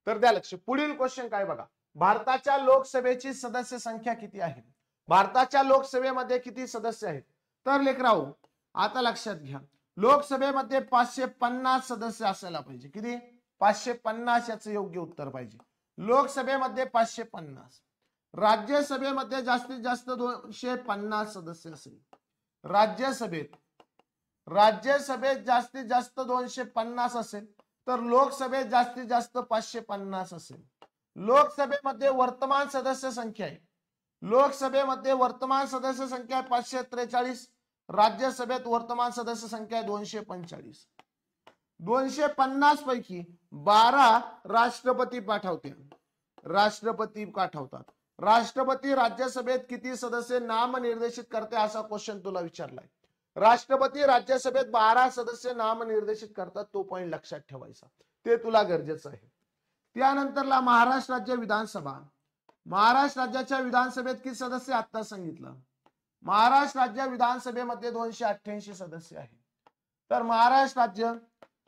तर द्या लक्ष. पुढील क्वेश्चन काय बघा. भारताच्या लोकसभेची सदस्य संख्या किती आहे? भारताच्या लोकसभेमध्ये किती सदस्य आहेत? तर लेकराओ आता लक्षात घ्या. लोकसभेमध्ये 550 सदस्य असायला पाहिजे. किती? 550 याचं योग्य उत्तर पाहिजे. लोकसभेमध्ये 550. राज्यसभेमध्ये जास्तीत जास्त 250 सदस्य असेल. राज्यसभेत जास्तीत जास्त 250 असेल, तर लोकसभेत जास्तीत जास्त 550 असेल. लोकसभेमध्ये वर्तमान सदस्य संख्या आहे. लोकसभेमध्ये वर्तमान सदस्य संख्या 543. राज्यसभेत वर्तमान सदस्य संख्या 245. 250 पैकी 12 राष्ट्रपती पाठवते. राष्ट्रपती पाठवतात. राष्ट्रपती राज्यसभेत किती सदस्य नामनिर्देशित करते असा क्वेश्चन तुला विचारलाय. राष्ट्रपती राज्यसभेत 12 सदस्य नामनिर्देशित करतात. तो पॉइंट लक्षात ठेवायचा. ते तुला गरजेचं आहे. त्यानंतरला महाराष्ट्र राज्य विधानसभा. महाराष्ट्र राज्याच्या विधानसभेत किती सदस्य आता सांगितलं. महाराष्ट्र राज्य विधानसभेमध्ये 288 सदस्य आहेत. तर महाराष्ट्र राज्य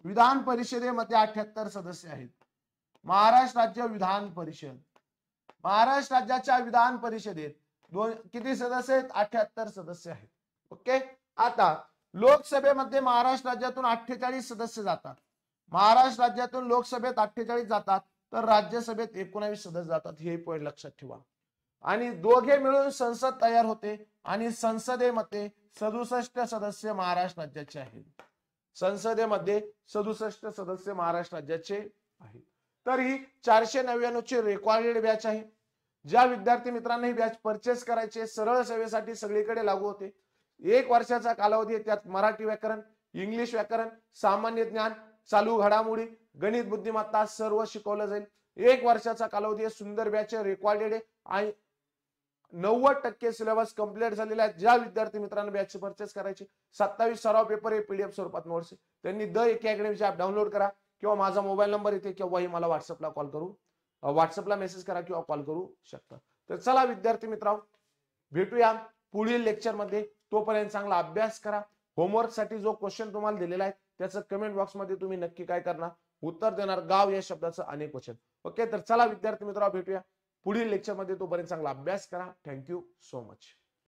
विधान परिषदेमध्ये 78 सदस्य आहेत. महाराष्ट्र राज्य विधान परिषद. महाराष्ट्र राज्याच्या विधान परिषदेत किती सदस्य आहेत? 78 सदस्य आहेत. ओके. आता लोकसभेमध्ये महाराष्ट्र राज्यातून 48 सदस्य जातात. महाराष्ट्र राज्यातून लोकसभेत 48 जातात, तर राज्यसभेत 19 सदस्य जातात. हे पॉइंट लक्षात ठेवा. आणि दोघे मिळून संसद तयार होते आणि संसदेमध्ये 67 सदस्य महाराष्ट्र राज्याचे आहेत. संसदेमध्ये 67 सदस्य महाराष्ट्र राज्याचे आहेत. तर ही 499 ची रेकॉर्डेड बॅच आहे. ज्या विद्यार्थी मित्रांनी ही बॅच परचेस करायचे, सरळ सेवेसाठी सगळीकडे लागू होते. 1 वर्षाचा कालावधी. त्यात मराठी व्याकरण, इंग्लिश व्याकरण, सामान्य ज्ञान, चालू घडामोडी, गणित बुद्धिमत्ता सर्व शिकवलं जाईल. 1 वर्षाचा कालावधी. सुंदर बॅच रेकॉर्डेड आहे आणि 90% सिलेबस कंप्लीट झालेला आहे. ज्या विद्यार्थी मित्रांना बॅच परचेस करायची, 27 सराव पेपर हे पीडीएफ स्वरूपात नोट्स. त्यांनी द एके अकॅडमीचे ऍप डाउनलोड करा किंवा माझा मोबाईल नंबर इथे किंवाही मला व्हॉट्सअपला कॉल करू, व्हॉट्सअपला मेसेज करा किंवा कॉल करू शकता. तर चला विद्यार्थी मित्रांनो, भेटूया पुढील लेक्चर मध्ये. तोपर्यंत चांगला अभ्यास करा. होमवर्क साठी जो क्वेश्चन तुम्हाला दिलेला आहे त्याचं कमेंट बॉक्स मध्ये तुम्ही नक्की काय करणार? उत्तर देणार. गाव या शब्दाचं अनेक क्वेश्चन. ओके. तर चला विद्यार्थी मित्रांनो, भेटूया पुढील लेक्चर मध्ये. तोपर्यंत चांगला अभ्यास करा. Thank you so much.